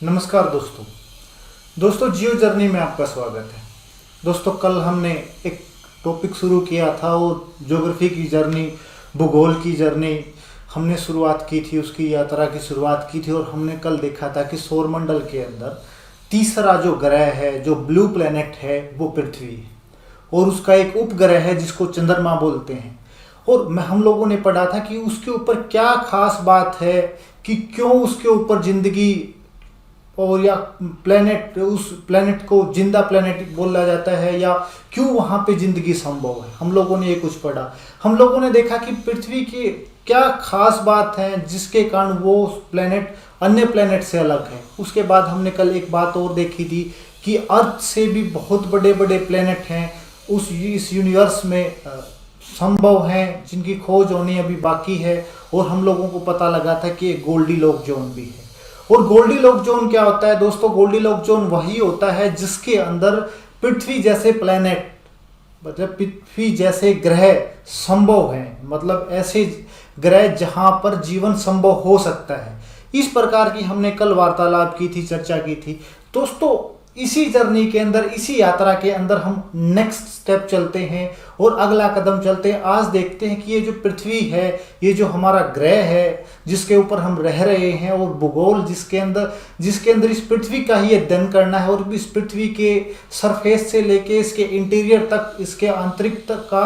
नमस्कार दोस्तों जियो जर्नी में आपका स्वागत है। दोस्तों कल हमने एक टॉपिक शुरू किया था और ज्योग्राफी की जर्नी, भूगोल की जर्नी हमने शुरुआत की थी, उसकी यात्रा की शुरुआत की थी। और हमने कल देखा था कि सौरमंडल के अंदर तीसरा जो ग्रह है, जो ब्लू प्लेनेट है, वो पृथ्वी है और उसका एक उपग्रह है जिसको चंद्रमा बोलते हैं। और हम लोगों ने पढ़ा था कि उसके ऊपर क्या खास बात है, कि क्यों उसके ऊपर जिंदगी और या प्लेनेट, उस प्लेनेट को जिंदा प्लेनेट बोला जाता है, या क्यों वहाँ पे जिंदगी संभव है। हम लोगों ने ये कुछ पढ़ा। हम लोगों ने देखा कि पृथ्वी की क्या खास बात है जिसके कारण वो प्लेनेट अन्य प्लेनेट से अलग है। उसके बाद हमने कल एक बात और देखी थी कि अर्थ से भी बहुत बड़े बड़े प्लेनेट हैं इस यूनिवर्स में संभव हैं, जिनकी खोज होनी अभी बाकी है। और हम लोगों को पता लगा था कि एक गोल्डीलॉक जोन भी है। और गोल्डीलॉक जोन क्या होता है दोस्तों? गोल्डीलॉक जोन वही होता है जिसके अंदर पृथ्वी जैसे प्लेनेट, मतलब पृथ्वी जैसे ग्रह संभव हैं, मतलब ऐसे ग्रह जहां पर जीवन संभव हो सकता है। इस प्रकार की हमने कल वार्तालाप की थी, चर्चा की थी। दोस्तों इसी जर्नी के अंदर, इसी यात्रा के अंदर हम नेक्स्ट स्टेप चलते हैं और अगला कदम चलते हैं। आज देखते हैं कि ये जो पृथ्वी है, ये जो हमारा ग्रह है जिसके ऊपर हम रह रहे हैं, और भूगोल जिसके अंदर इस पृथ्वी का ही अध्ययन करना है, और इस पृथ्वी के सरफेस से लेके इसके इंटीरियर तक, इसके आंतरिक तक का,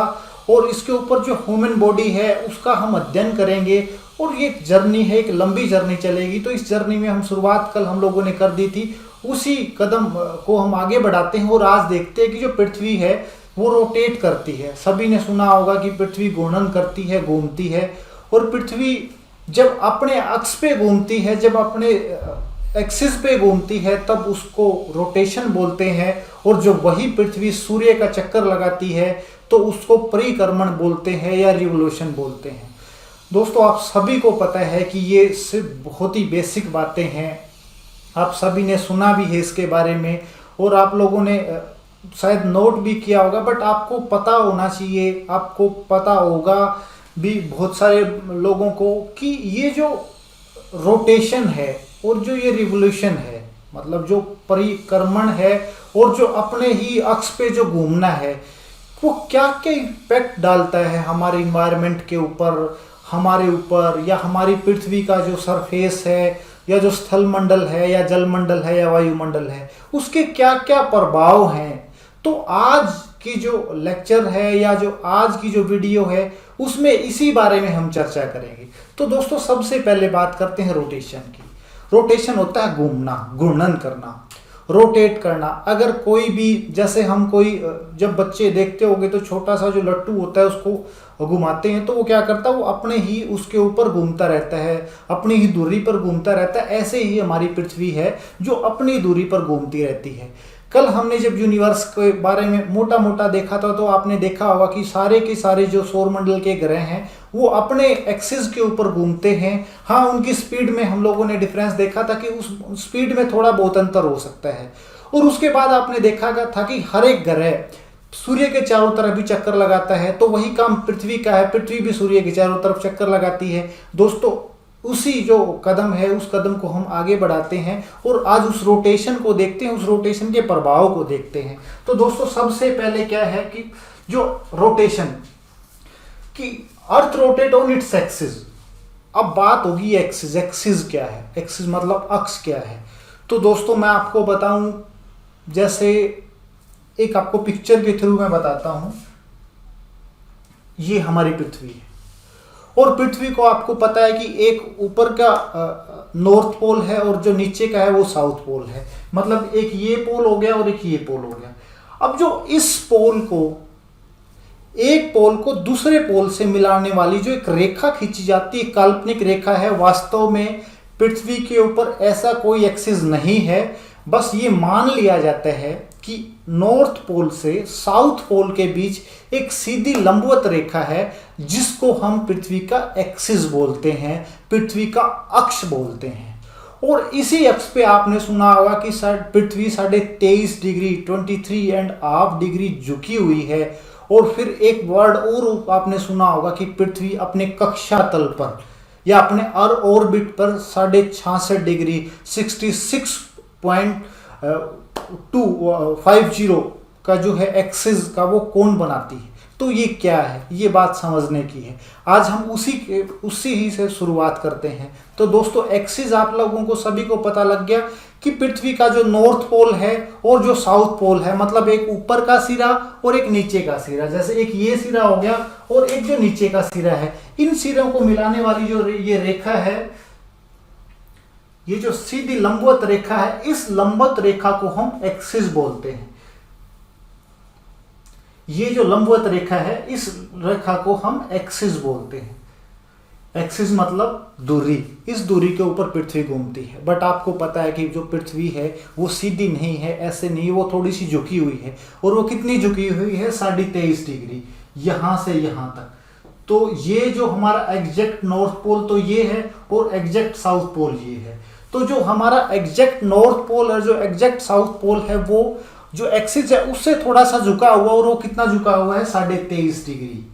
और इसके ऊपर जो ह्यूमन बॉडी है उसका हम अध्ययन करेंगे। और ये एक जर्नी है, एक लंबी जर्नी चलेगी। तो इस जर्नी में हम शुरुआत कल हम लोगों ने कर दी थी, उसी कदम को हम आगे बढ़ाते हैं। और आज देखते हैं कि जो पृथ्वी है वो रोटेट करती है। सभी ने सुना होगा कि पृथ्वी घूर्णन करती है, घूमती है। और पृथ्वी जब अपने अक्ष पे घूमती है, जब अपने एक्सिस पे घूमती है, तब उसको रोटेशन बोलते हैं। और जो वही पृथ्वी सूर्य का चक्कर लगाती है तो उसको परिक्रमण बोलते हैं या रिवोल्यूशन बोलते हैं। दोस्तों आप सभी को पता है कि ये सिर्फ बहुत ही बेसिक बातें हैं, आप सभी ने सुना भी है इसके बारे में, और आप लोगों ने शायद नोट भी किया होगा। बट आपको पता होना चाहिए, आपको पता होगा भी बहुत सारे लोगों को, कि ये जो रोटेशन है और जो ये रिवोल्यूशन है, मतलब जो परिक्रमण है और जो अपने ही अक्ष पे जो घूमना है, वो क्या क्या इम्पैक्ट डालता है हमारे इन्वायरमेंट के ऊपर, हमारे ऊपर, या हमारी पृथ्वी का जो सरफेस है, या जो स्थल मंडल है, या जल मंडल है, या वायुमंडल है, उसके क्या क्या प्रभाव हैं। तो आज की जो लेक्चर है या जो आज की जो वीडियो है उसमें इसी बारे में हम चर्चा करेंगे। तो दोस्तों सबसे पहले बात करते हैं रोटेशन की। रोटेशन होता है घूमना, घूर्णन करना, रोटेट करना। अगर कोई भी, जैसे हम कोई, जब बच्चे देखते होंगे तो छोटा सा जो लट्टू होता है उसको घुमाते हैं, तो वो क्या करता है, वो अपने ही उसके ऊपर घूमता रहता है, अपनी ही दूरी पर घूमता रहता है। ऐसे ही हमारी पृथ्वी है जो अपनी दूरी पर घूमती रहती है। कल हमने जब यूनिवर्स के बारे में मोटा मोटा देखा था, तो आपने देखा होगा कि सारे के सारे जो सौरमंडल के ग्रह हैं वो अपने एक्सिस के ऊपर घूमते हैं। हाँ, उनकी स्पीड में हम लोगों ने डिफरेंस देखा था कि उस स्पीड में थोड़ा बहुत अंतर हो सकता है। और उसके बाद आपने देखा था कि हर एक ग्रह सूर्य के चारों तरफ भी चक्कर लगाता है। तो वही काम पृथ्वी का है, पृथ्वी भी सूर्य के चारों तरफ चक्कर लगाती है। दोस्तों उसी जो कदम है, उस कदम को हम आगे बढ़ाते हैं और आज उस रोटेशन को देखते हैं, उस रोटेशन के प्रभाव को देखते हैं। तो दोस्तों सबसे पहले क्या है कि जो रोटेशन की, earth rotate on its axis. अब बात होगी एक्सिस। एक्सिस क्या है? एक्सिस मतलब अक्ष क्या है? तो दोस्तों मैं आपको बताऊं, जैसे एक आपको पिक्चर के थ्रू मैं बताता हूं। ये हमारी पृथ्वी है, और पृथ्वी को आपको पता है कि एक ऊपर का नॉर्थ पोल है और जो नीचे का है वो साउथ पोल है। मतलब एक ये पोल हो गया और एक ये पोल हो गया। अब जो इस पोल को, एक पोल को दूसरे पोल से मिलाने वाली जो एक रेखा खींची जाती है, काल्पनिक रेखा है। वास्तव में पृथ्वी के ऊपर ऐसा कोई एक्सिस नहीं है। बस ये मान लिया जाता है कि नॉर्थ पोल से साउथ पोल के बीच एक सीधी लंबवत रेखा है, जिसको हम पृथ्वी का एक्सिस बोलते हैं, पृथ्वी का अक्ष बोलते हैं। और इसी अक्ष पे आपने सुना होगा कि पृथ्वी 23.5 डिग्री 23.5 डिग्री झुकी हुई है। और फिर एक वर्ड और आपने सुना होगा कि पृथ्वी अपने कक्षा तल पर या अपने ऑर्बिट पर 66.5 डिग्री 66.250 का जो है एक्सिस का वो कोण बनाती है। तो ये क्या है, ये बात समझने की है। आज हम उसी ही से शुरुआत करते हैं। तो दोस्तों एक्सिस आप लोगों को सभी को पता लग गया कि पृथ्वी का जो नॉर्थ पोल है और जो साउथ पोल है, मतलब एक ऊपर का सिरा और एक नीचे का सिरा, जैसे एक ये सिरा हो गया और एक जो नीचे का सिरा है, इन सिरों को मिलाने वाली जो ये रेखा है, ये जो सीधी लंबवत रेखा है, इस लंबवत रेखा को हम एक्सिस बोलते हैं। ये जो लंबवत रेखा है, इस रेखा को हम एक्सिस बोलते हैं। एक्सिस मतलब दूरी, इस दूरी के ऊपर पृथ्वी घूमती है। बट आपको पता है कि जो पृथ्वी है वो सीधी नहीं है, ऐसे नहीं, वो थोड़ी सी झुकी हुई है। और वो कितनी झुकी हुई है? 23.5 डिग्री, यहां से यहां तक। तो ये जो हमारा एग्जैक्ट नॉर्थ पोल तो ये है और एग्जैक्ट साउथ पोल ये है। तो जो हमारा एग्जैक्ट नॉर्थ पोल और जो एग्जैक्ट साउथ पोल है, वो जो एक्सिस है उससे थोड़ा सा झुका हुआ, और वो कितना झुका हुआ है? 23.5 डिग्री।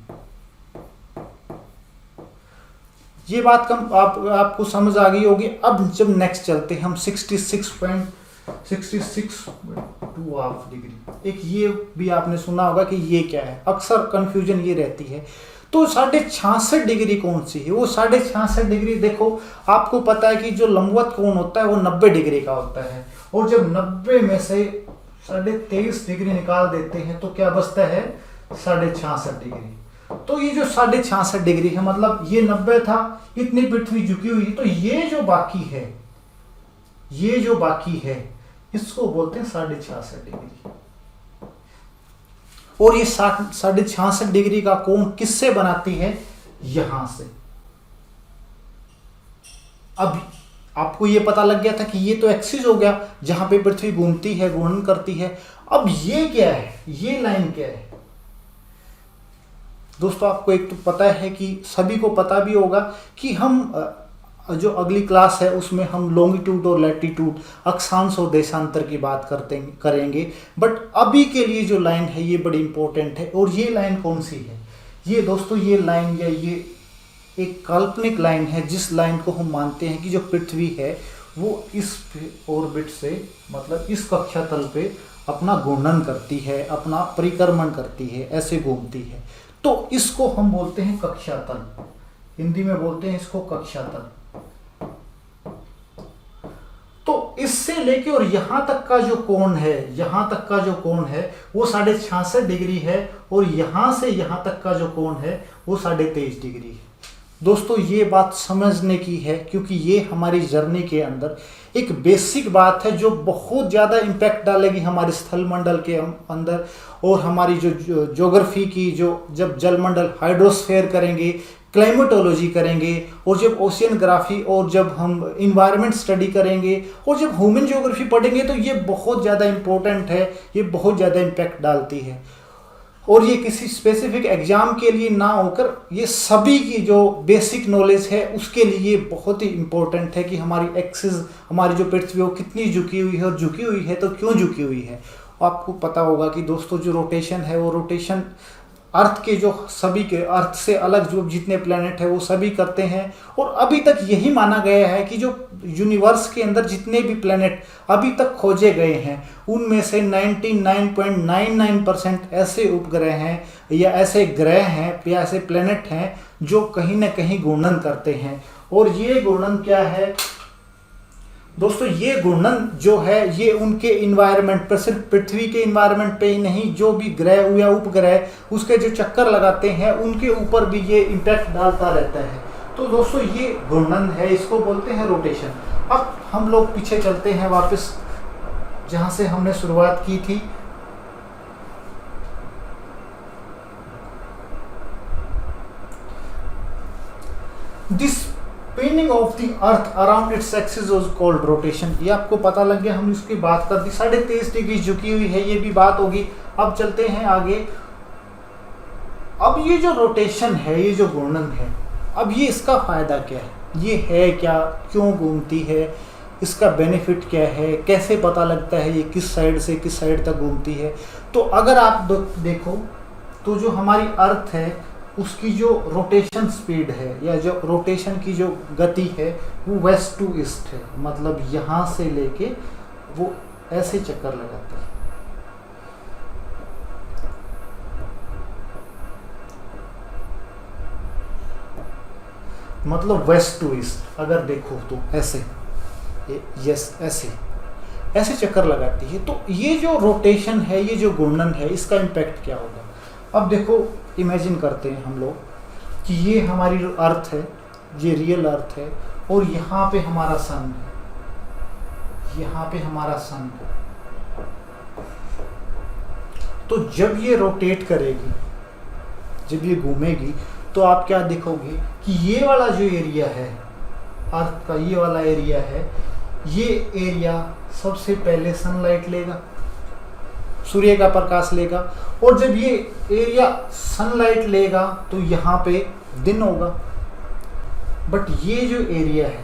ये बात कम आपको समझ आ गई होगी। अब जब नेक्स्ट चलते हैं हम 66.2 डिग्री। एक ये भी आपने सुना होगा कि ये क्या है, अक्सर कंफ्यूजन ये रहती है। तो 66.5 डिग्री कौन सी है? वो 66.5 डिग्री, देखो आपको पता है कि जो लंबवत कोण होता है वो 90 डिग्री का होता है, और जब 90 में से 23.5 डिग्री निकाल देते हैं तो क्या बचता है? 66.5 डिग्री। तो ये जो 66.5 डिग्री है, मतलब ये 90 था, इतनी पृथ्वी झुकी हुई है, तो ये जो बाकी है, ये जो बाकी है, इसको बोलते हैं 66.5 डिग्री। और ये 66.5 डिग्री का कोण किससे बनाती है? यहां से। अब आपको ये पता लग गया था कि ये तो एक्सिस हो गया जहां पे पृथ्वी घूमती है, घूर्णन करती है। अब ये क्या है? ये लाइन क्या है? दोस्तों आपको एक तो पता है कि सभी को पता भी होगा कि हम जो अगली क्लास है उसमें हम लॉन्गिट्यूड और लैटिट्यूड, अक्षांश और देशांतर की बात करेंगे। बट अभी के लिए जो लाइन है ये बड़ी इंपॉर्टेंट है। और ये लाइन कौन सी है? ये दोस्तों ये लाइन या ये एक काल्पनिक लाइन है, जिस लाइन को हम मानते हैं कि जो पृथ्वी है वो इस ऑर्बिट से, मतलब इस कक्षा तल पे अपना घूर्णन करती है, अपना परिक्रमण करती है, ऐसे घूमती है। तो इसको हम बोलते हैं कक्षा तल, हिंदी में बोलते हैं इसको कक्षा तल। तो इससे लेके और यहां तक का जो कोण है, यहां तक का जो कोण है वो 66.5 डिग्री है, और यहां से यहां तक का जो कोण है वो 23.5 डिग्री है। दोस्तों ये बात समझने की है, क्योंकि ये हमारी जर्नी के अंदर एक बेसिक बात है जो बहुत ज़्यादा इम्पैक्ट डालेगी हमारे स्थल मंडल के अंदर, और हमारी जो ज्योग्राफी की, जो जब जलमंडल हाइड्रोस्फीयर करेंगे, क्लाइमेटोलॉजी करेंगे, और जब ओशियनग्राफी, और जब हम इन्वायरमेंट स्टडी करेंगे, और जब ह्यूमन ज्योग्राफी पढ़ेंगे, तो ये बहुत ज़्यादा इम्पोर्टेंट है, ये बहुत ज़्यादा इम्पैक्ट डालती है। और ये किसी स्पेसिफिक एग्जाम के लिए ना होकर ये सभी की जो बेसिक नॉलेज है उसके लिए बहुत ही इम्पोर्टेंट है कि हमारी एक्सिस, हमारी जो पृथ्वी वो कितनी झुकी हुई है, और झुकी हुई है तो क्यों झुकी हुई है। आपको पता होगा कि दोस्तों जो रोटेशन है वो रोटेशन अर्थ के, जो सभी के अर्थ से अलग जो जितने प्लेनेट है वो सभी करते हैं। और अभी तक यही माना गया है कि जो यूनिवर्स के अंदर जितने भी प्लेनेट अभी तक खोजे गए हैं उनमें से 99.99% ऐसे उपग्रह हैं या ऐसे ग्रह हैं या ऐसे प्लेनेट हैं जो कहीं ना कहीं घूर्णन करते हैं। और ये घूर्णन क्या है दोस्तों? ये घूर्णन जो है ये उनके इन्वायरमेंट पर, सिर्फ पृथ्वी के इन्वायरमेंट पे ही नहीं, जो भी ग्रह या उपग्रह उसके जो चक्कर लगाते हैं उनके ऊपर भी ये इम्पैक्ट डालता रहता है। तो दोस्तों ये घूर्णन है, इसको बोलते हैं रोटेशन। अब हम लोग पीछे चलते हैं वापस जहां से हमने शुरुआत की थी। This spinning of the earth around its axis was called rotation. ये आपको पता लग गया, हम इसकी बात कर दी। 23.5 डिग्री झुकी हुई है, ये भी बात होगी। अब चलते हैं आगे। अब ये जो रोटेशन है, ये जो घूर्णन है, अब ये इसका फायदा क्या है? ये है क्या, क्यों घूमती है, इसका बेनिफिट क्या है, कैसे पता लगता है ये किस साइड से किस साइड तक घूमती है? तो अगर आप देखो तो जो हमारी अर्थ है उसकी जो रोटेशन स्पीड है या जो रोटेशन की जो गति है वो वेस्ट टू ईस्ट है, मतलब यहाँ से लेके वो ऐसे चक्कर लगाती है। मतलब वेस्ट टू ईस्ट अगर देखो तो ऐसे, यस ऐसे ऐसे चक्कर लगाती है। तो ये जो रोटेशन है, ये जो घूर्णन है, इसका इम्पैक्ट क्या होगा। अब देखो इमेजिन करते हैं हम लोग कि ये हमारी अर्थ है, ये रियल अर्थ है, और यहाँ पे हमारा सन है, यहाँ पे हमारा सन है। तो जब ये रोटेट करेगी, जब ये घूमेगी, तो आप क्या देखोगे कि ये वाला जो एरिया है अर्थ का, ये वाला एरिया है, ये एरिया सबसे पहले सनलाइट लेगा, सूर्य का प्रकाश लेगा। और जब ये एरिया सनलाइट लेगा तो यहाँ पे दिन होगा। बट ये जो एरिया है,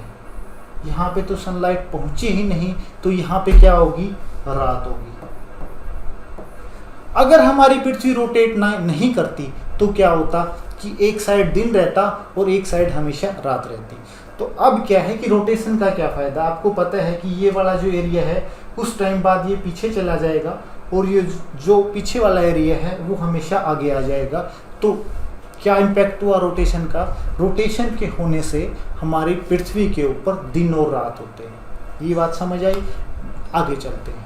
यहाँ पे तो सनलाइट पहुंची ही नहीं, तो यहाँ पे क्या होगी, रात होगी। अगर हमारी पृथ्वी रोटेट नहीं करती तो क्या होता कि एक साइड दिन रहता और एक साइड हमेशा रात रहती। तो अब क्या है कि रोटेशन का क्या फ़ायदा। आपको पता है कि ये वाला जो एरिया है उस टाइम बाद ये पीछे चला जाएगा और ये जो पीछे वाला एरिया है वो हमेशा आगे आ जाएगा। तो क्या इम्पैक्ट हुआ रोटेशन का। रोटेशन के होने से हमारी पृथ्वी के ऊपर दिन और रात होते हैं। ये बात समझ आई। आगे चलते हैं।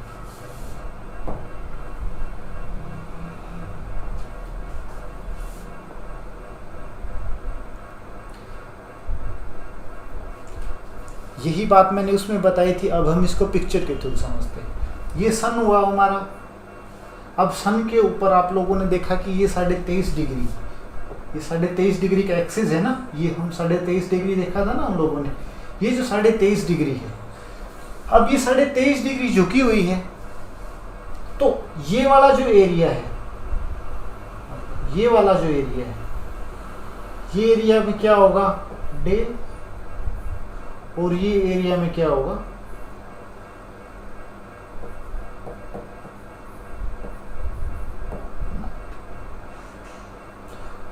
यही बात मैंने उसमें बताई थी। अब हम इसको पिक्चर के थ्रू समझते हैं। ये सन हुआ हमारा। अब सन के ऊपर आप लोगों ने देखा कि ये 23.5 डिग्री, ये 23.5 डिग्री का एक्सिस है ना। ये हम 23.5 डिग्री देखा था ना हम लोगों ने। ये जो 23.5 डिग्री है, अब ये 23.5 डिग्री झुकी हुई है। तो ये वाला जो एरिया है, ये वाला जो एरिया है, ये एरिया में क्या होगा, डे। और ये एरिया में क्या होगा,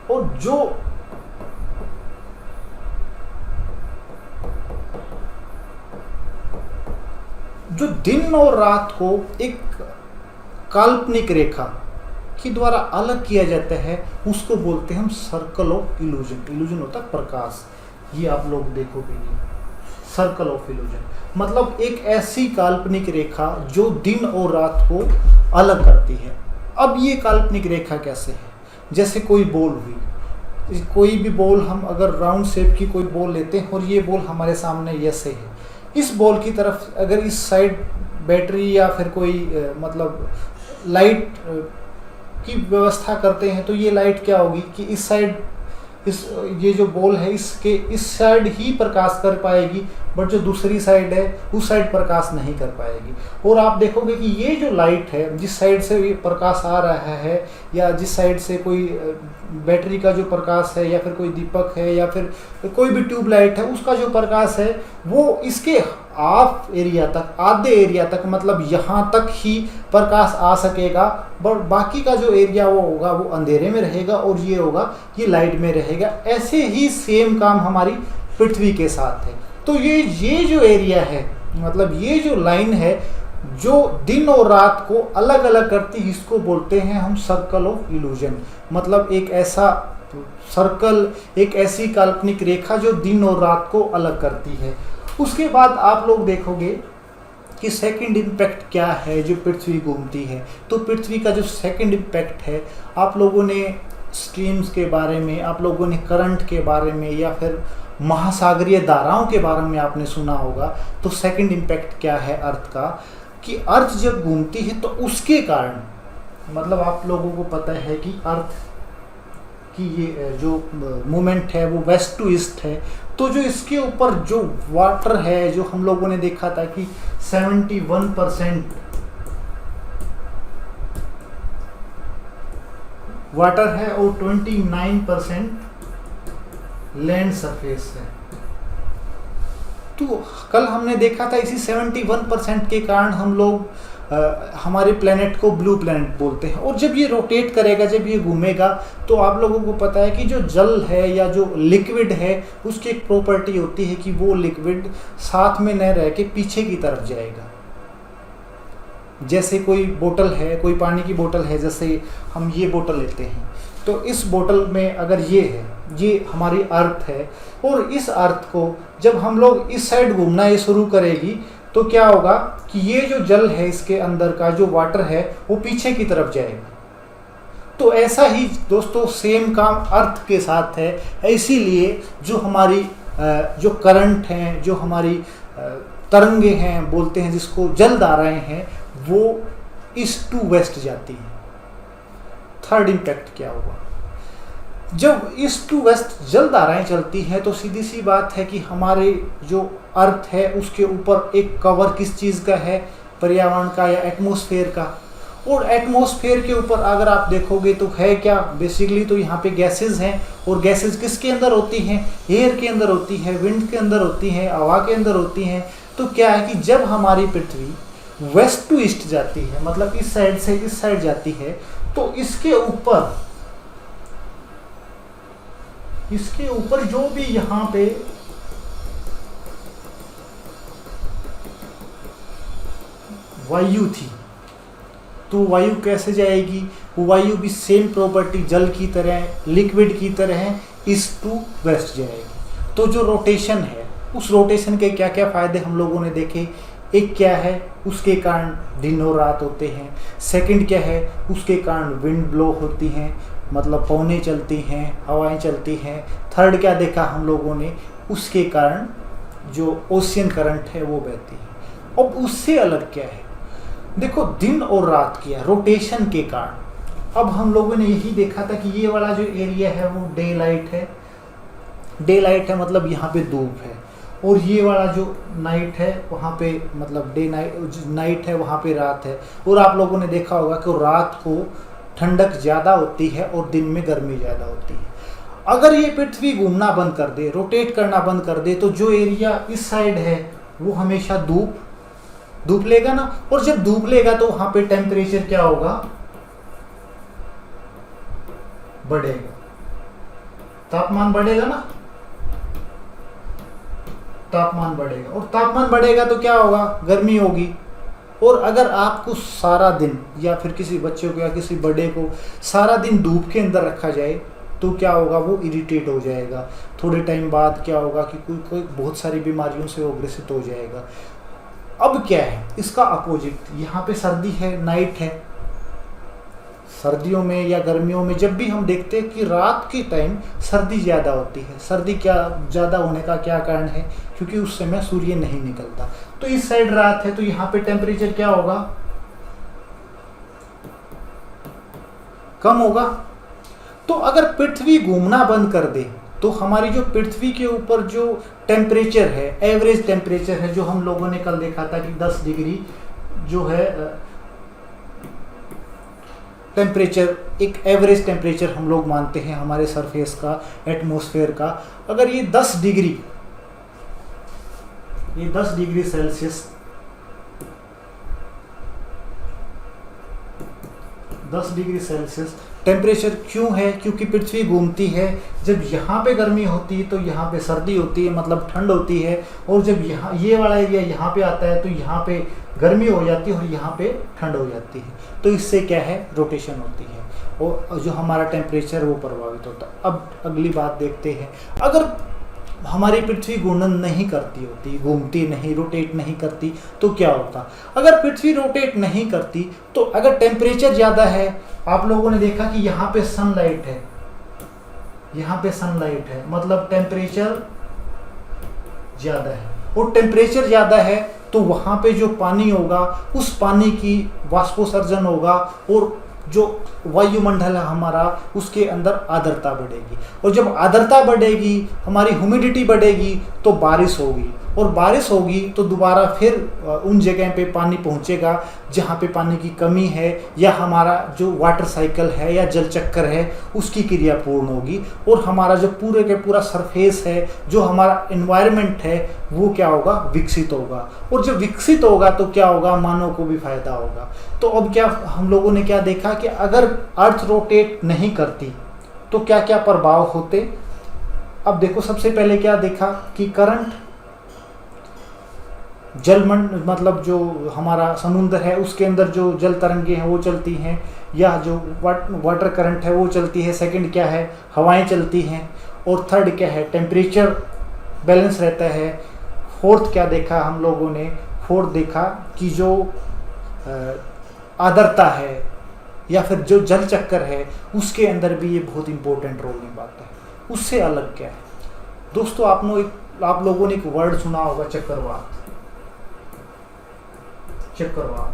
और जो दिन और रात को एक काल्पनिक रेखा के द्वारा अलग किया जाता है, उसको बोलते हैं हम सर्कल ऑफ इल्यूजन। इल्यूजन होता है प्रकाश। ये आप लोग देखोगे, सर्कल ऑफ इल्यूजन मतलब एक ऐसी काल्पनिक रेखा जो दिन और रात को अलग करती है। अब ये काल्पनिक रेखा कैसे है, जैसे कोई बॉल हुई, कोई भी बॉल हम अगर राउंड शेप की कोई बॉल लेते हैं और ये बॉल हमारे सामने ऐसे है। इस बॉल की तरफ अगर इस साइड बैटरी या फिर कोई मतलब लाइट की व्यवस्था करते हैं, तो ये लाइट क्या होगी कि इस साइड ये जो बॉल है इसके इस साइड ही प्रकाश कर पाएगी, बट जो दूसरी साइड है उस साइड प्रकाश नहीं कर पाएगी। और आप देखोगे कि ये जो लाइट है, जिस साइड से ये प्रकाश आ रहा है या जिस साइड से कोई बैटरी का जो प्रकाश है या फिर कोई दीपक है या फिर कोई भी ट्यूबलाइट है, उसका जो प्रकाश है वो इसके हाफ एरिया तक, आधे एरिया तक, मतलब यहाँ तक ही प्रकाश आ सकेगा। बट बाकी का जो एरिया वो होगा वो अंधेरे में रहेगा और ये होगा ये लाइट में रहेगा। ऐसे ही सेम काम हमारी पृथ्वी के साथ है। तो ये जो एरिया है, मतलब ये जो लाइन है जो दिन और रात को अलग अलग करती है, इसको बोलते हैं हम सर्कल ऑफ इल्यूजन। मतलब एक ऐसा सर्कल, एक ऐसी काल्पनिक रेखा जो दिन और रात को अलग करती है। उसके बाद आप लोग देखोगे कि सेकंड इम्पैक्ट क्या है जो पृथ्वी घूमती है। तो पृथ्वी का जो सेकंड इम्पैक्ट है, आप लोगों ने स्ट्रीम्स के बारे में, आप लोगों ने करंट के बारे में या फिर महासागरीय धाराओं के बारे में आपने सुना होगा। तो सेकंड इम्पैक्ट क्या है अर्थ का, कि अर्थ जब घूमती है तो उसके कारण, मतलब आप लोगों को पता है कि अर्थ की ये जो मूवमेंट है वो वेस्ट टू ईस्ट है। तो जो इसके ऊपर जो वाटर है, जो हम लोगों ने देखा था कि 71% वाटर है और 29% लैंड सरफेस है। तो कल हमने देखा था इसी 71% के कारण हम लोग हमारे प्लेनेट को ब्लू प्लेनेट बोलते हैं। और जब ये रोटेट करेगा, जब ये घूमेगा, तो आप लोगों को पता है कि जो जल है या जो लिक्विड है उसकी एक प्रॉपर्टी होती है कि वो लिक्विड साथ में न रह के पीछे की तरफ जाएगा। जैसे कोई बोतल है, कोई पानी की बोतल है, जैसे हम ये बोतल लेते हैं, तो इस बोतल में अगर ये है, ये हमारी अर्थ है, और इस अर्थ को जब हम लोग इस साइड घूमना ये शुरू करेगी तो क्या होगा कि ये जो जल है इसके अंदर का जो वाटर है वो पीछे की तरफ जाएगा। तो ऐसा ही दोस्तों सेम काम अर्थ के साथ है। इसीलिए जो हमारी जो करंट हैं, जो हमारी तरंगे हैं बोलते हैं, जिसको जलधाराएं हैं, वो ईस्ट टू वेस्ट जाती हैं। थर्ड इम्पैक्ट क्या हुआ, जब ईस्ट टू वेस्ट जलधाराएं चलती हैं तो सीधी सी बात है कि हमारे जो अर्थ है उसके ऊपर एक कवर किस चीज़ का है, पर्यावरण का या एटमॉस्फेयर का। और एटमॉस्फेयर के ऊपर अगर आप देखोगे तो है क्या, बेसिकली तो यहाँ पे गैसेस हैं। और गैसेस किसके अंदर होती हैं, एयर के अंदर होती है, विंड के अंदर होती हैं, हवा के अंदर होती हैं। तो क्या है कि जब हमारी पृथ्वी वेस्ट टू ईस्ट जाती है, मतलब इस साइड से इस साइड जाती है, तो इसके ऊपर जो भी यहाँ पे वायु थी, तो वायु कैसे जाएगी, वो वायु भी सेम प्रॉपर्टी जल की तरह, लिक्विड की तरह ईस्ट टू वेस्ट जाएगी। तो जो रोटेशन है, उस रोटेशन के क्या क्या फायदे हम लोगों ने देखे। एक क्या है, उसके कारण दिन और रात होते हैं। सेकंड क्या है, उसके कारण विंड ब्लो होती हैं, मतलब पवनें चलती हैं, हवाएं चलती हैं। थर्ड क्या देखा हम लोगों ने, उसके कारण जो ओशियन करंट है वो बहती है। अब उससे अलग क्या है, देखो दिन और रात किया रोटेशन के कारण। अब हम लोगों ने यही देखा था कि ये वाला जो एरिया है वो डे लाइट है, डे लाइट है मतलब यहाँ पे धूप है। और ये वाला जो नाइट है वहाँ पे मतलब डे नाइट है, वहाँ पे रात है। और आप लोगों ने देखा होगा कि रात को ठंडक ज़्यादा होती है और दिन में गर्मी ज़्यादा होती है। अगर ये पृथ्वी घूमना बंद कर दे, रोटेट करना बंद कर दे, तो जो एरिया इस साइड है वो हमेशा धूप लेगा ना। और जब धूप लेगा तो वहाँ पे टेम्परेचर क्या होगा, बढ़ेगा, तापमान बढ़ेगा ना, तापमान बढ़ेगा। और तापमान बढ़ेगा तो क्या होगा, गर्मी होगी। और अगर आपको सारा दिन या फिर किसी बच्चे को या किसी बड़े को सारा दिन धूप के अंदर रखा जाए तो क्या होगा, वो इरिटेट हो जाएगा। थोड़े टाइम बाद क्या होगा कि कोई बहुत सारी बीमारियों से वो ग्रसित हो जाएगा। अब क्या है इसका अपोजिट, यहाँ पे सर्दी है, नाइट है। सर्दियों में या गर्मियों में जब भी हम देखते हैं कि रात के टाइम सर्दी ज़्यादा होती है। सर्दी क्या ज़्यादा होने का क्या कारण है, क्योंकि उस समय सूर्य नहीं निकलता। तो इस साइड रात है तो यहाँ पे टेम्परेचर क्या होगा, कम होगा। तो अगर पृथ्वी घूमना बंद कर दे तो हमारी जो पृथ्वी के ऊपर जो टेम्परेचर है, एवरेज टेम्परेचर है, जो हम लोगों ने कल देखा था कि 10 डिग्री जो है टेम्परेचर, एक एवरेज टेम्परेचर हम लोग मानते हैं हमारे सरफेस का, एटमॉस्फेयर का। अगर ये 10 degree Celsius 10 degree Celsius temperature क्यों है, क्योंकि पृथ्वी घूमती है। जब यहाँ पे गर्मी होती है तो यहाँ पे सर्दी होती है, मतलब ठंड होती है। और जब यहाँ ये वाला एरिया यहाँ पे आता है तो यहाँ पे गर्मी हो जाती है और यहाँ पे ठंड हो जाती है। तो इससे क्या है, रोटेशन होती है और जो हमारा टेम्परेचर वो प्रभावित होता है। अब अगली बात देखते हैं, अगर हमारी पृथ्वी घूर्णन नहीं करती होती, घूमती नहीं, रोटेट नहीं करती, तो क्या होता। अगर पृथ्वी रोटेट नहीं करती तो अगर टेम्परेचर ज़्यादा है, आप लोगों ने देखा कि यहाँ पे सनलाइट है, यहाँ पे सनलाइट है, मतलब टेम्परेचर ज़्यादा है। और टेम्परेचर ज़्यादा है तो वहाँ पे जो पानी होगा उस पानी की वाष्पोत्सर्जन होगा और जो वायुमंडल है हमारा उसके अंदर आर्द्रता बढ़ेगी। और जब आर्द्रता बढ़ेगी, हमारी ह्यूमिडिटी बढ़ेगी, तो बारिश होगी, और बारिश होगी तो दोबारा फिर उन जगह पे पानी पहुंचेगा जहाँ पे पानी की कमी है, या हमारा जो वाटर साइकिल है या जल चक्कर है उसकी क्रिया पूर्ण होगी, और हमारा जो पूरे के पूरा सरफेस है, जो हमारा एनवायरनमेंट है, वो क्या होगा, विकसित होगा। और जब विकसित होगा तो क्या होगा, मानव को भी फायदा होगा। तो अब क्या हम लोगों ने क्या देखा कि अगर अर्थ रोटेट नहीं करती तो क्या क्या प्रभाव होते। अब देखो, सबसे पहले क्या देखा कि करंट, जलमंड मतलब जो हमारा समुद्र है उसके अंदर जो जल तरंगे हैं वो चलती हैं, या जो वाटर करंट है वो चलती है। सेकंड क्या है, हवाएं चलती हैं। और थर्ड क्या है, टेम्परेचर बैलेंस रहता है। फोर्थ क्या देखा हम लोगों ने, फोर्थ देखा कि जो आर्द्रता है या फिर जो जल चक्कर है उसके अंदर भी ये बहुत इंपॉर्टेंट रोल निभाता है। उससे अलग क्या है दोस्तों, आप लोगों ने एक वर्ड सुना होगा, चक्रवात। चक्रवात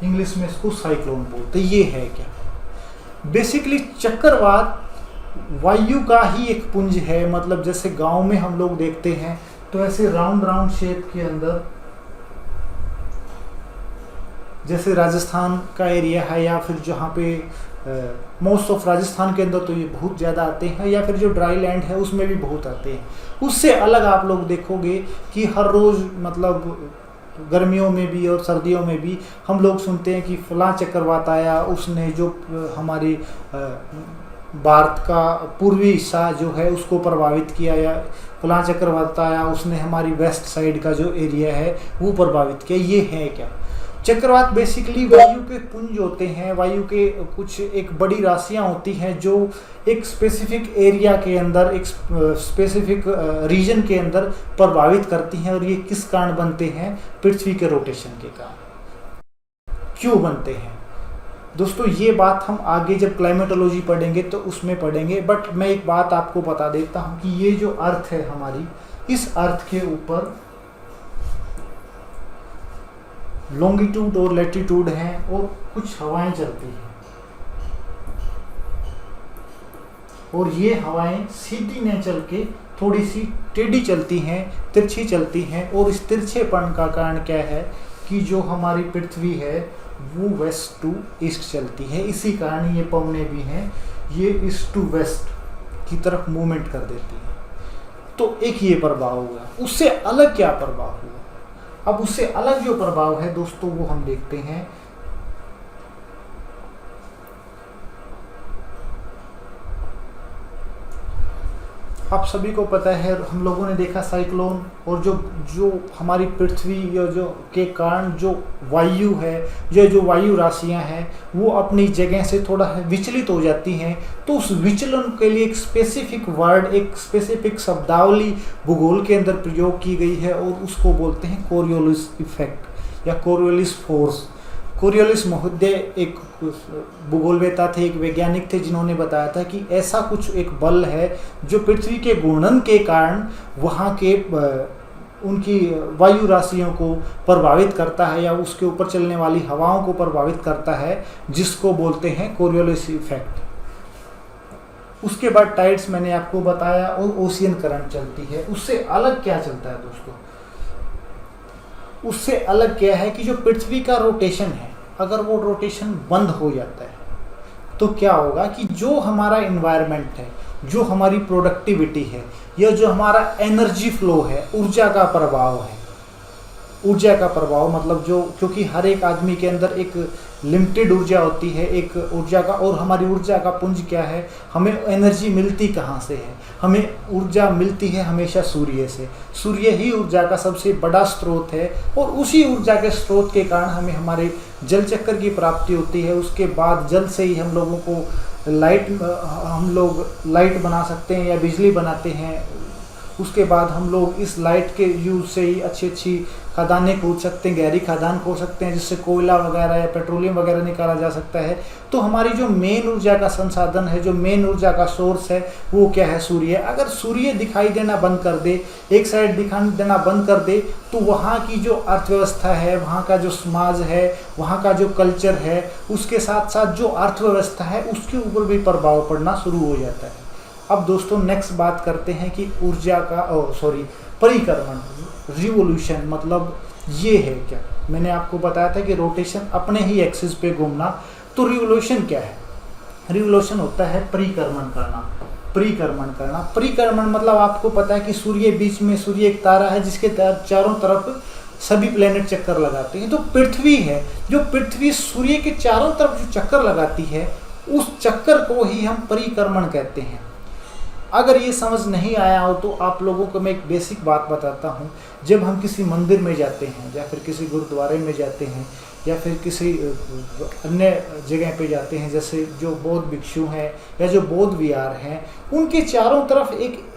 इंग्लिश में इसको साइक्लोन बोलते। ये है क्या, बेसिकली चक्रवात वायु का ही एक पुंज है। मतलब जैसे गांव में हम लोग देखते हैं तो ऐसे राउंड राउंड शेप के अंदर, जैसे राजस्थान का एरिया है या फिर जहाँ पे मोस्ट ऑफ राजस्थान के अंदर तो ये बहुत ज़्यादा आते हैं, या फिर जो ड्राई लैंड है उसमें भी बहुत आते हैं। उससे अलग आप लोग देखोगे कि हर रोज़ मतलब गर्मियों में भी और सर्दियों में भी हम लोग सुनते हैं कि फलां चक्रवात आया, उसने जो हमारी भारत का पूर्वी हिस्सा जो है उसको प्रभावित किया, या फलां चक्रवात आया उसने हमारी वेस्ट साइड का जो एरिया है वो प्रभावित किया। ये है क्या, चक्रवात बेसिकली वायु के पुंज होते हैं। वायु के कुछ एक बड़ी राशियां होती हैं जो एक स्पेसिफिक एरिया के अंदर, एक स्पेसिफिक रीजन के अंदर प्रभावित करती हैं। और ये किस कारण बनते हैं, पृथ्वी के रोटेशन के कारण। क्यों बनते हैं दोस्तों, ये बात हम आगे जब क्लाइमेटोलॉजी पढ़ेंगे तो उसमें पढ़ेंगे। बट मैं एक बात आपको बता देता हूँ कि ये जो अर्थ है हमारी, इस अर्थ के ऊपर लॉन्गिट्यूड और लैटिट्यूड हैं और कुछ हवाएं चलती हैं, और ये हवाएं सीधी न चल के थोड़ी सी टेढ़ी चलती हैं, तिरछी चलती हैं। और इस तिरछेपन का कारण क्या है कि जो हमारी पृथ्वी है वो वेस्ट टू ईस्ट चलती है। इसी कारण ये पवने भी हैं, ये ईस्ट टू वेस्ट की तरफ मूवमेंट कर देती है। तो एक ये प्रभाव हुआ। उससे अलग क्या प्रभाव हुआ, अब उससे अलग जो प्रभाव है दोस्तों वो हम देखते हैं। आप सभी को पता है, हम लोगों ने देखा साइक्लोन, और जो हमारी पृथ्वी या जो के कारण जो वायु है, जो वायु राशियां हैं वो अपनी जगह से थोड़ा विचलित हो जाती हैं। तो उस विचलन के लिए एक स्पेसिफिक वर्ड, एक स्पेसिफिक शब्दावली भूगोल के अंदर प्रयोग की गई है, और उसको बोलते हैं कोरियोलिस इफेक्ट या कोरियोलिस फोर्स। कोरियोलिस महोदय एक भूगोलवेता थे, एक वैज्ञानिक थे, जिन्होंने बताया था कि ऐसा कुछ एक बल है जो पृथ्वी के घूर्णन के कारण वहाँ के उनकी वायु राशियों को प्रभावित करता है, या उसके ऊपर चलने वाली हवाओं को प्रभावित करता है, जिसको बोलते हैं कोरियोलिस इफेक्ट। उसके बाद टाइड्स मैंने आपको बताया, और ओशियन करंट चलती है। उससे अलग क्या चलता है दोस्तों, उससे अलग क्या है कि जो पृथ्वी का रोटेशन है, अगर वो रोटेशन बंद हो जाता है तो क्या होगा कि जो हमारा इन्वायरमेंट है, जो हमारी प्रोडक्टिविटी है, या जो हमारा एनर्जी फ्लो है, ऊर्जा का प्रभाव है। ऊर्जा का प्रभाव मतलब जो, क्योंकि हर एक आदमी के अंदर एक लिमिटेड ऊर्जा होती है, एक ऊर्जा का, और हमारी ऊर्जा का पुंज क्या है, हमें एनर्जी मिलती कहाँ से है, हमें ऊर्जा मिलती है हमेशा सूर्य से। सूर्य ही ऊर्जा का सबसे बड़ा स्रोत है, और उसी ऊर्जा के स्रोत के कारण हमें हमारे जल चक्कर की प्राप्ति होती है। उसके बाद जल से ही हम लोगों को हम लोग लाइट बना सकते हैं या बिजली बनाते हैं। उसके बाद हम लोग इस लाइट के यूज़ से ही अच्छी अच्छी खदानें खोद सकते हैं, गहरी खदान खोद सकते हैं, जिससे कोयला वगैरह या पेट्रोलियम वगैरह निकाला जा सकता है। तो हमारी जो मेन ऊर्जा का संसाधन है, जो मेन ऊर्जा का सोर्स है, वो क्या है? सूर्य। अगर सूर्य दिखाई देना बंद कर दे, एक साइड दिखाई देना बंद कर दे, तो वहाँ की जो अर्थव्यवस्था है, वहाँ का जो समाज है, वहाँ का जो कल्चर है, उसके साथ साथ जो अर्थव्यवस्था है उसके ऊपर भी प्रभाव पड़ना शुरू हो जाता है। अब दोस्तों नेक्स्ट बात करते हैं कि ऊर्जा का परिक्रमण, रिवोल्यूशन मतलब ये है क्या? मैंने आपको बताया था कि रोटेशन, अपने ही एक्सिस पे घूमना। तो रिवोल्यूशन क्या है? रिवोल्यूशन होता है परिक्रमण करना। परिक्रमण मतलब आपको पता है कि सूर्य बीच में, सूर्य एक तारा है जिसके चारों तरफ सभी प्लेनेट चक्कर लगाते हैं। तो पृथ्वी है, जो पृथ्वी सूर्य के चारों तरफ जो चक्कर लगाती है, उस चक्कर को ही हम परिक्रमण कहते हैं। अगर ये समझ नहीं आया हो तो आप लोगों को मैं एक बेसिक बात बताता हूँ। जब हम किसी मंदिर में जाते हैं, या फिर किसी गुरुद्वारे में जाते हैं, या फिर किसी अन्य जगह पे जाते हैं, जैसे जो बौद्ध भिक्षु हैं या जो बौद्ध विहार हैं, उनके चारों तरफ एक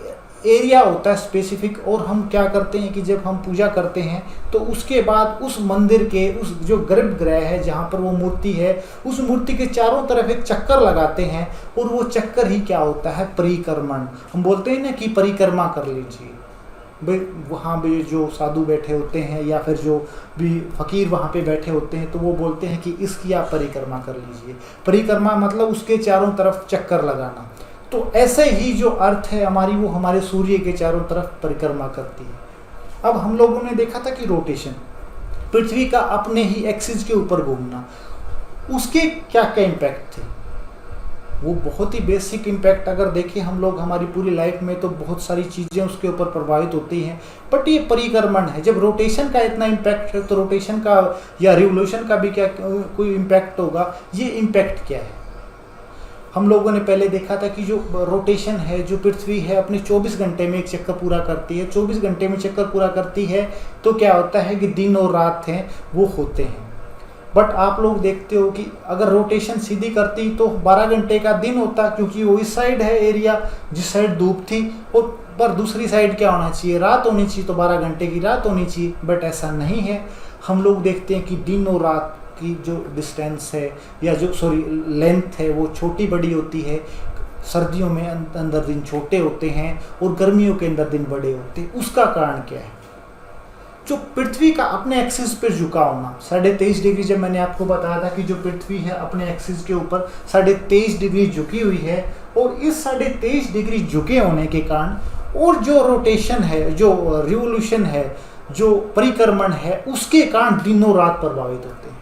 एरिया होता है स्पेसिफिक। और हम क्या करते हैं कि जब हम पूजा करते हैं तो उसके बाद उस मंदिर के उस जो गर्भगृह है जहाँ पर वो मूर्ति है, उस मूर्ति के चारों तरफ एक चक्कर लगाते हैं। और वो चक्कर ही क्या होता है? परिक्रमण। हम बोलते हैं ना कि परिक्रमा कर लीजिए। भाई वहाँ भी जो साधु बैठे होते हैं या फिर जो भी फकीर वहाँ पे बैठे होते हैं, तो वो बोलते हैं कि इसकी आप परिक्रमा कर लीजिए। परिक्रमा मतलब उसके चारों तरफ चक्कर लगाना। तो ऐसे ही जो अर्थ है हमारी, वो हमारे सूर्य के चारों तरफ परिक्रमा करती है। अब हम लोगों ने देखा था कि रोटेशन, पृथ्वी का अपने ही एक्सिस के ऊपर घूमना, उसके क्या क्या इम्पैक्ट थे? वो बहुत ही बेसिक इम्पैक्ट अगर देखें हम लोग हमारी पूरी लाइफ में, तो बहुत सारी चीज़ें उसके ऊपर प्रभावित होती हैं। बट ये परिक्रमण है। जब रोटेशन का इतना इम्पैक्ट है, तो रोटेशन का या रिवोल्यूशन का भी क्या कोई इम्पैक्ट होगा? ये इम्पैक्ट क्या है? हम लोगों ने पहले देखा था कि जो रोटेशन है, जो पृथ्वी है अपने 24 घंटे में एक चक्कर पूरा करती है। 24 घंटे में चक्कर पूरा करती है तो क्या होता है कि दिन और रात हैं वो होते हैं। बट आप लोग देखते हो कि अगर रोटेशन सीधी करती तो 12 घंटे का दिन होता, क्योंकि वो इस साइड है एरिया जिस साइड धूप थी, और पर दूसरी साइड क्या होना चाहिए? रात होनी चाहिए। तो 12 घंटे की रात होनी चाहिए। बट ऐसा नहीं है। हम लोग देखते हैं कि दिन और रात की जो डिस्टेंस है या जो लेंथ है वो छोटी बड़ी होती है। सर्दियों में अंदर दिन छोटे होते हैं और गर्मियों के अंदर दिन बड़े होते हैं। उसका कारण क्या है? जो पृथ्वी का अपने एक्सिस पर झुका होना, 23.5 डिग्री, जब मैंने आपको बताया था कि जो पृथ्वी है अपने एक्सिस के ऊपर 23.5 डिग्री झुकी हुई है, और इस 23.5 डिग्री झुके होने के कारण, और जो रोटेशन है, जो रिवोल्यूशन है, जो परिक्रमण है, उसके कारण दिनों रात प्रभावित होते हैं।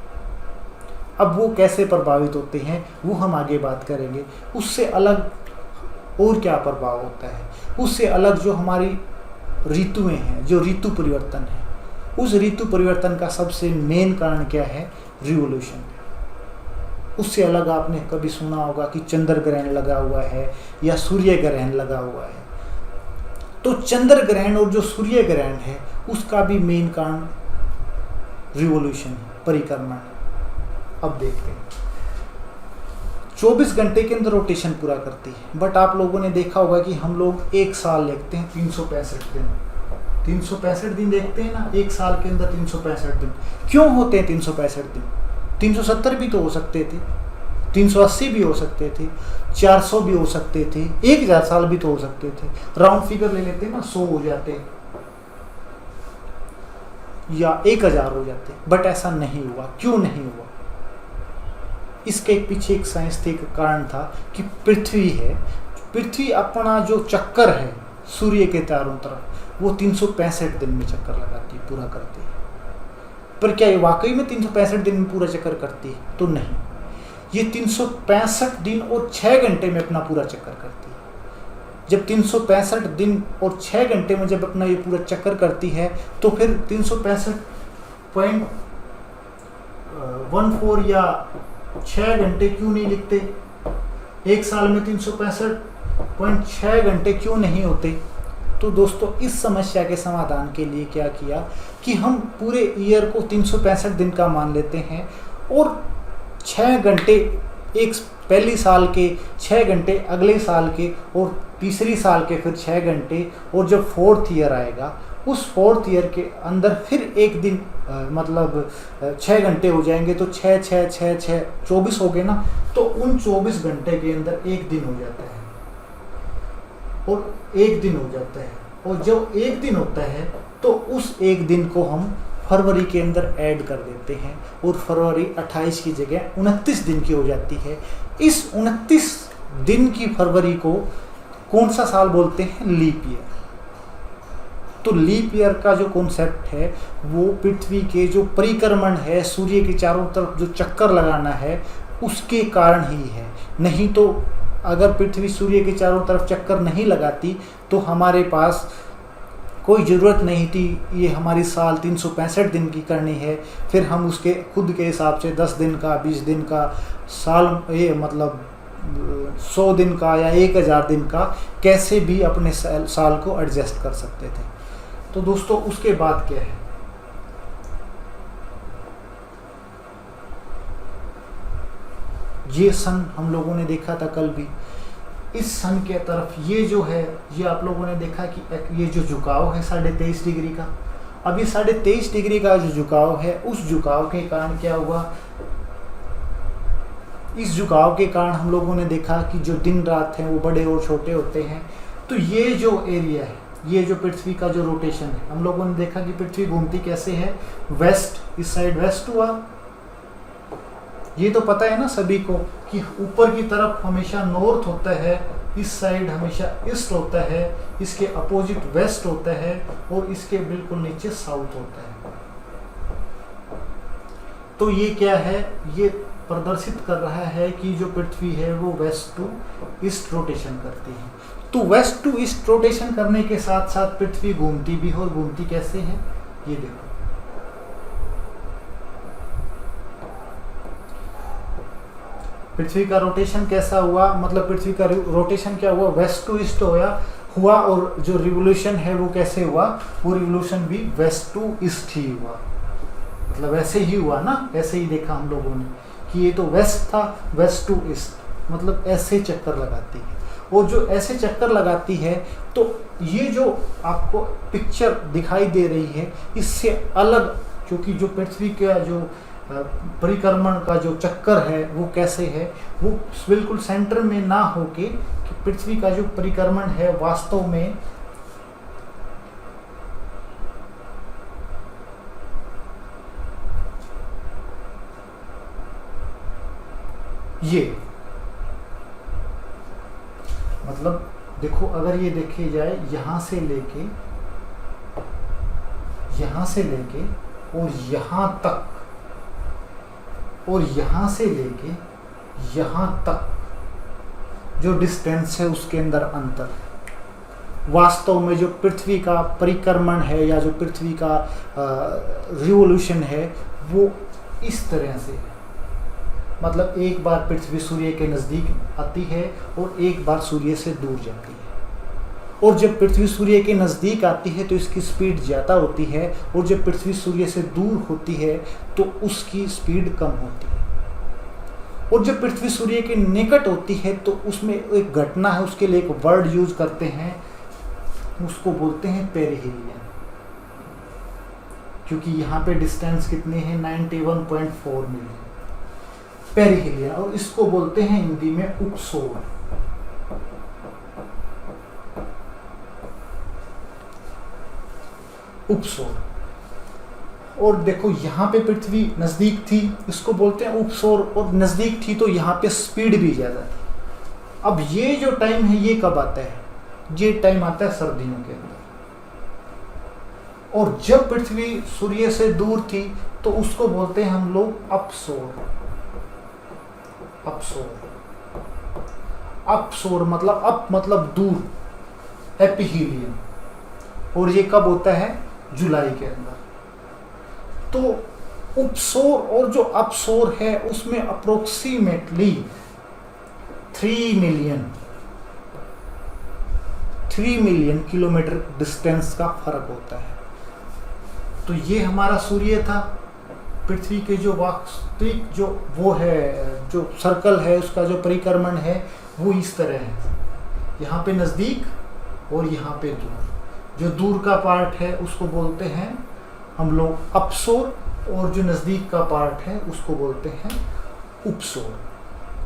अब वो कैसे प्रभावित होते हैं वो हम आगे बात करेंगे। उससे अलग और क्या प्रभाव होता है? उससे अलग जो हमारी ऋतुएं हैं, जो ऋतु परिवर्तन है, उस ऋतु परिवर्तन का सबसे मेन कारण क्या है? रिवोल्यूशन। उससे अलग आपने कभी सुना होगा कि चंद्र ग्रहण लगा हुआ है या सूर्य ग्रहण लगा हुआ है। तो चंद्र ग्रहण और जो सूर्य ग्रहण है उसका भी मेन कारण रिवोल्यूशन, परिक्रमण। अब देखते हैं, 24 घंटे के अंदर रोटेशन पूरा करती है। बट आप लोगों ने देखा होगा कि हम लोग एक साल देखते हैं 365 दिन। 365 दिन देखते हैं ना, एक साल के अंदर 365 दिन। क्यों होते हैं 365 दिन? 370 भी तो हो सकते थे, 380 भी हो सकते थे, 400 भी हो सकते थे, 1000 साल भी तो हो सकते थे। राउंड फिगर ले लेते ना, 100 हो जाते या 1000 हो जाते। बट ऐसा नहीं हुआ। क्यों नहीं हुआ? इसके पीछे एक साइंस थी, एक कारण था कि पृथ्वी है, पृथ्वी अपना जो चक्कर है सूर्य के चारों तरफ, वो 365 दिन में चक्कर लगाती है, पूरा करती है। पर क्या ये वाकई में 365 दिन में पूरा चक्कर करती है? तो नहीं, ये 365 दिन और 6 घंटे में अपना पूरा चक्कर करती है। जब 365 दिन और 6 घंटे में जब अपना ये पूरा चक्कर करती है, तो फिर 365.14 या 6 घंटे क्यों नहीं लिखते? एक साल में 365.6 घंटे क्यों नहीं होते? तो दोस्तों इस समस्या के समाधान के लिए क्या किया कि हम पूरे ईयर को 365 दिन का मान लेते हैं और 6 घंटे एक पहली साल के 6 घंटे, अगले साल के, और तीसरी साल के फिर 6 घंटे, और जब 4th ईयर आएगा उस 4th ईयर के अंदर फिर एक दिन मतलब 6 घंटे हो जाएंगे, तो 6 6 6 6 24 हो गए ना। तो उन 24 घंटे के अंदर एक दिन हो जाता है, और एक दिन हो जाता है, और जब एक दिन होता है तो उस एक दिन को हम फरवरी के अंदर ऐड कर देते हैं, और फरवरी 28 की जगह 29 दिन की हो जाती है। इस 29 दिन की फरवरी को कौन सा साल बोलते हैं? Leap year. तो लीप ईयर का जो कॉन्सेप्ट है वो पृथ्वी के जो परिक्रमण है, सूर्य के चारों तरफ जो चक्कर लगाना है, उसके कारण ही है। नहीं तो अगर पृथ्वी सूर्य के चारों तरफ चक्कर नहीं लगाती तो हमारे पास कोई ज़रूरत नहीं थी ये हमारी साल 365 दिन की करनी है, फिर हम उसके खुद के हिसाब से 10 दिन का, 20 दिन का, साल ये मतलब 100 दिन का या 1000 दिन का कैसे भी अपने साल को एडजस्ट कर सकते थे। तो दोस्तों उसके बाद क्या है, ये सन हम लोगों ने देखा था कल भी। इस सन के तरफ ये जो है, ये आप लोगों ने देखा कि ये जो झुकाव है 23.5 डिग्री का, अब ये 23.5 डिग्री का जो झुकाव है, उस झुकाव के कारण क्या हुआ, इस झुकाव के कारण हम लोगों ने देखा कि जो दिन रात हैं वो बड़े और छोटे होते हैं। तो ये जो एरिया है, ये जो पृथ्वी का जो रोटेशन है, हम लोगों ने देखा कि पृथ्वी घूमती कैसे है, वेस्ट, इस साइड वेस्ट हुआ। ये तो पता है ना सभी को कि ऊपर की तरफ हमेशा नॉर्थ होता है, इस साइड हमेशा ईस्ट होता है, इसके अपोजिट वेस्ट होता है, और इसके बिल्कुल नीचे साउथ होता है। तो ये क्या है, ये प्रदर्शित कर रहा है कि जो पृथ्वी है वो वेस्ट टू ईस्ट रोटेशन करती है। तो वेस्ट टू ईस्ट रोटेशन करने के साथ साथ पृथ्वी घूमती भी है, और घूमती कैसे है ये देखो। पृथ्वी का रोटेशन कैसा हुआ, मतलब पृथ्वी का रोटेशन क्या हुआ, वेस्ट टू ईस्ट हुआ, और जो रिवोल्यूशन है वो कैसे हुआ, वो रिवोल्यूशन भी वेस्ट टू ईस्ट ही हुआ। मतलब ऐसे ही हुआ ना, ऐसे ही देखा हम लोगों ने कि ये तो वेस्ट था, वेस्ट टू ईस्ट, मतलब ऐसे चक्कर लगाती है। और जो ऐसे चक्कर लगाती है तो ये जो आपको पिक्चर दिखाई दे रही है, इससे अलग, क्योंकि जो पृथ्वी का जो परिक्रमण का जो चक्कर है वो कैसे है, वो बिल्कुल सेंटर में ना होके कि पृथ्वी का जो परिक्रमण है वास्तव में ये, मतलब देखो अगर ये देखे जाए यहाँ से लेके और यहाँ तक, और यहाँ से लेके यहाँ तक जो डिस्टेंस है उसके अंदर अंतर, वास्तव में जो पृथ्वी का परिक्रमण है या जो पृथ्वी का रिवोल्यूशन है वो इस तरह से है। मतलब एक बार पृथ्वी सूर्य के नज़दीक आती है और एक बार सूर्य से दूर जाती है, और जब पृथ्वी सूर्य के नज़दीक आती है तो इसकी स्पीड ज़्यादा होती है, और जब पृथ्वी सूर्य से दूर होती है तो उसकी स्पीड कम होती है। और जब पृथ्वी सूर्य के निकट होती है तो उसमें एक घटना है, उसके लिए एक वर्ड यूज करते हैं, उसको बोलते हैं पेरिहीलियन, क्योंकि यहाँ पे डिस्टेंस कितने हैं 91.4 मिलियन पेरिहीलियन, और इसको बोलते हैं हिंदी में उपसोर। उपसोर। और देखो यहाँ पे पृथ्वी नज़दीक थी, इसको बोलते हैं उपसोर, और नज़दीक थी तो यहाँ पे स्पीड भी ज़्यादा थी। अब ये जो टाइम है ये कब आता है, ये टाइम आता है सर्दियों के अंदर, और जब पृथ्वी सूर्य से दूर थी तो उसको बोलते हैं हम लोग अपसोर। अपसोर, अपसोर मतलब अप मतलब दूर, एपिहीलियन, और ये कब होता है, जुलाई के अंदर। तो उपसोर और जो अपसोर है उसमें अप्रोक्सीमेटली 3 मिलियन किलोमीटर डिस्टेंस का फर्क होता है। तो ये हमारा सूर्य था, पृथ्वी के जो वास्तविक जो वो है, जो सर्कल है, उसका जो परिक्रमण है वो इस तरह है। यहाँ पे नज़दीक और यहाँ पे दूर। जो दूर का पार्ट है उसको बोलते हैं हम लोग अपसोर, और जो नज़दीक का पार्ट है उसको बोलते हैं उपसोर।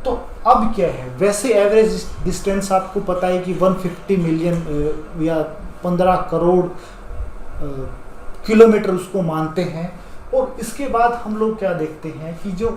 तो अब क्या है, वैसे एवरेज डिस्टेंस आपको पता है कि 150 मिलियन या 15 करोड़ किलोमीटर उसको मानते हैं। और इसके बाद हम लोग क्या देखते हैं कि जो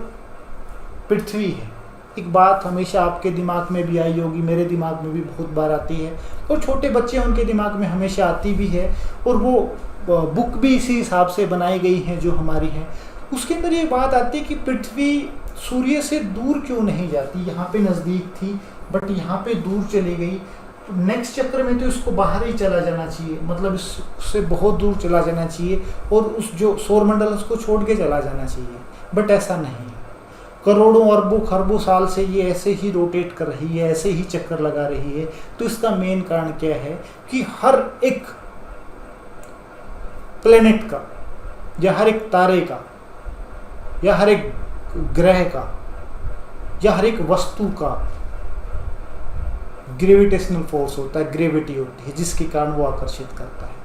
पृथ्वी है, एक बात हमेशा आपके दिमाग में भी आई होगी, मेरे दिमाग में भी बहुत बार आती है, और छोटे बच्चे उनके दिमाग में हमेशा आती भी है, और वो बुक भी इसी हिसाब से बनाई गई हैं जो हमारी हैं। उसके अंदर ये बात आती है कि पृथ्वी सूर्य से दूर क्यों नहीं जाती। यहाँ पे नज़दीक थी बट यहाँ पे दूर चली गई, तो नेक्स्ट चक्र में तो इसको बाहर ही चला जाना चाहिए, मतलब इससे बहुत दूर चला जाना चाहिए, और उस जो सौरमंडल उसको छोड़ के चला जाना चाहिए। बट ऐसा नहीं, करोड़ों अरबों खरबों साल से ये ऐसे ही रोटेट कर रही है, ऐसे ही चक्कर लगा रही है। तो इसका मेन कारण क्या है कि हर एक प्लेनेट का, या हर एक तारे का, या हर एक ग्रह का, या हर एक वस्तु का ग्रेविटेशनल फोर्स होता है, ग्रेविटी होती है, जिसके कारण वो आकर्षित करता है।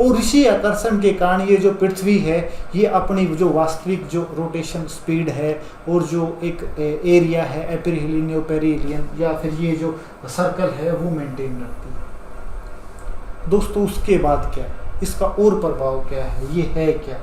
और इसी आकर्षण के कारण ये जो पृथ्वी है, ये अपनी जो वास्तविक जो रोटेशन स्पीड है, और जो एक एरिया है एपिरिहेलियन पेरिहेलियन, या फिर ये जो सर्कल है, वो मेंटेन रखती है। दोस्तों उसके बाद क्या है, इसका और प्रभाव क्या है, ये है क्या।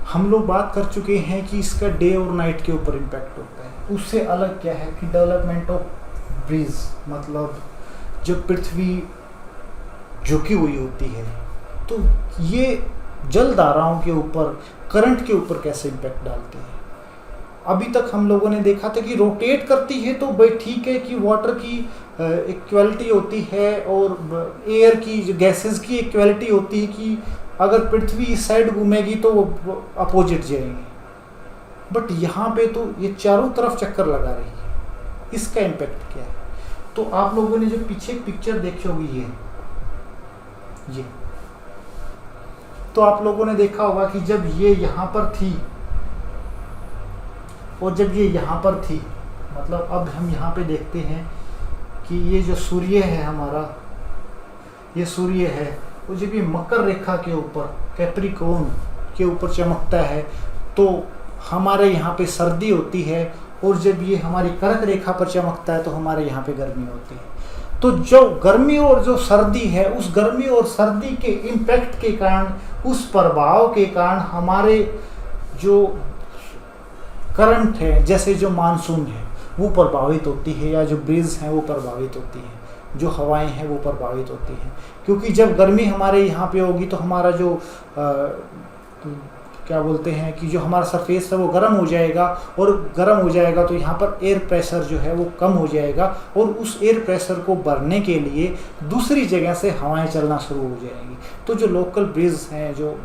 हम लोग बात कर चुके हैं कि इसका डे और नाइट के ऊपर इम्पैक्ट होता है। उससे अलग क्या है कि डेवलपमेंट ऑफ ब्रीज, मतलब जब पृथ्वी झुकी हुई होती है तो ये जल धाराओं के ऊपर, करंट के ऊपर कैसे इम्पैक्ट डालते हैं। अभी तक हम लोगों ने देखा था कि रोटेट करती है तो भाई ठीक है कि वाटर की इक्वलिटी होती है, और एयर की, जो गैसेस की इक्वलिटी होती है कि अगर पृथ्वी इस साइड घूमेगी तो वो अपोजिट जाएंगे। बट यहाँ पे तो ये चारों तरफ चक्कर लगा रही है। इसका इम्पैक्ट क्या है, तो आप लोगों ने जो पीछे पिक्चर देखी होगी ये तो आप लोगों ने देखा होगा कि जब ये यहाँ पर थी और जब ये यहाँ पर थी, मतलब अब हम यहाँ पे देखते हैं कि ये जो सूर्य है हमारा, ये सूर्य है, वो जब ये मकर रेखा के ऊपर, कैप्रिकॉर्न के ऊपर चमकता है तो हमारे यहाँ पे सर्दी होती है, और जब ये हमारी कर्क रेखा पर चमकता है तो हमारे यहाँ पे गर्मी होती है। तो जो गर्मी और जो सर्दी है, उस गर्मी और सर्दी के इम्पैक्ट के कारण, उस प्रभाव के कारण हमारे जो करंट है, जैसे जो मानसून है वो प्रभावित होती है, या जो ब्रीज हैं वो प्रभावित होती है, जो हवाएं हैं वो प्रभावित होती हैं। क्योंकि जब गर्मी हमारे यहाँ पे होगी तो हमारा जो क्या बोलते हैं कि जो हमारा सरफेस है वो गर्म हो जाएगा, और गर्म हो जाएगा तो यहाँ पर एयर प्रेशर जो है वो कम हो जाएगा, और उस एयर प्रेशर को भरने के लिए दूसरी जगह से हवाएं चलना शुरू हो जाएंगी। तो जो लोकल ब्रीज हैं, जो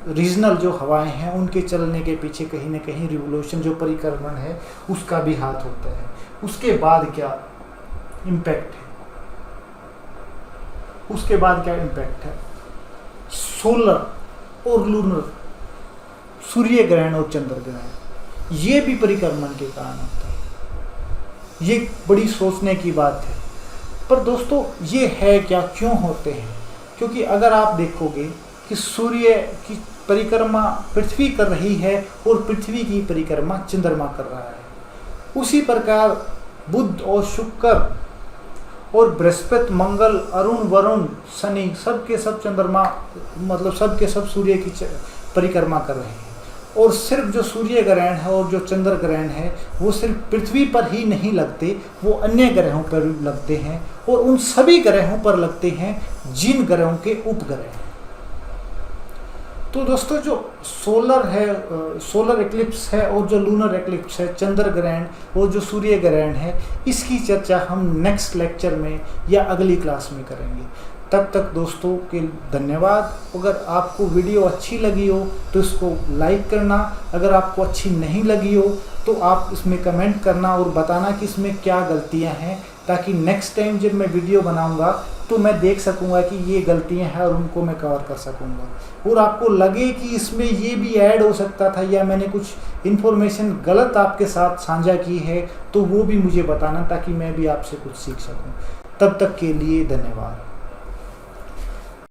रीजनल जो हवाएं हैं, उनके चलने के पीछे कहीं ना कहीं रिवोल्यूशन, जो परिक्रमण है, उसका भी हाथ होता है। उसके बाद क्या इम्पैक्ट है, उसके बाद क्या इम्पैक्ट है, सोलर और लूनर, सूर्य ग्रहण और चंद्र ग्रहण, ये भी परिक्रमण के कारण होता है। ये बड़ी सोचने की बात है। पर दोस्तों ये है क्या, क्यों होते हैं? क्योंकि अगर आप देखोगे कि सूर्य की परिक्रमा पृथ्वी कर रही है और पृथ्वी की परिक्रमा चंद्रमा कर रहा है, उसी प्रकार बुध और शुक्र और बृहस्पति, मंगल, अरुण, वरुण, शनि, सब के सब चंद्रमा, मतलब सब के सब सूर्य की परिक्रमा कर रहे हैं। और सिर्फ जो सूर्य ग्रहण है और जो चंद्र ग्रहण है वो सिर्फ पृथ्वी पर ही नहीं लगते, वो अन्य ग्रहों पर भी लगते हैं, और उन सभी ग्रहों पर लगते हैं जिन ग्रहों के उपग्रह हैं। तो दोस्तों जो सोलर है, सोलर एक्लिप्स है और जो लूनर एक्लिप्स है, चंद्र ग्रहण और जो सूर्य ग्रहण है, इसकी चर्चा हम नेक्स्ट लेक्चर में या अगली क्लास में करेंगे। तब तक दोस्तों के धन्यवाद। अगर आपको वीडियो अच्छी लगी हो तो इसको लाइक करना, अगर आपको अच्छी नहीं लगी हो तो आप इसमें कमेंट करना और बताना कि इसमें क्या गलतियां हैं, ताकि नेक्स्ट टाइम जब मैं वीडियो बनाऊंगा तो मैं देख सकूंगा कि ये गलतियां हैं और उनको मैं कवर कर सकूंगा। और आपको लगे कि इसमें ये भी ऐड हो सकता था या मैंने कुछ इन्फॉर्मेशन गलत आपके साथ साझा की है तो वो भी मुझे बताना, ताकि मैं भी आपसे कुछ सीख सकूं। तब तक के लिए धन्यवाद।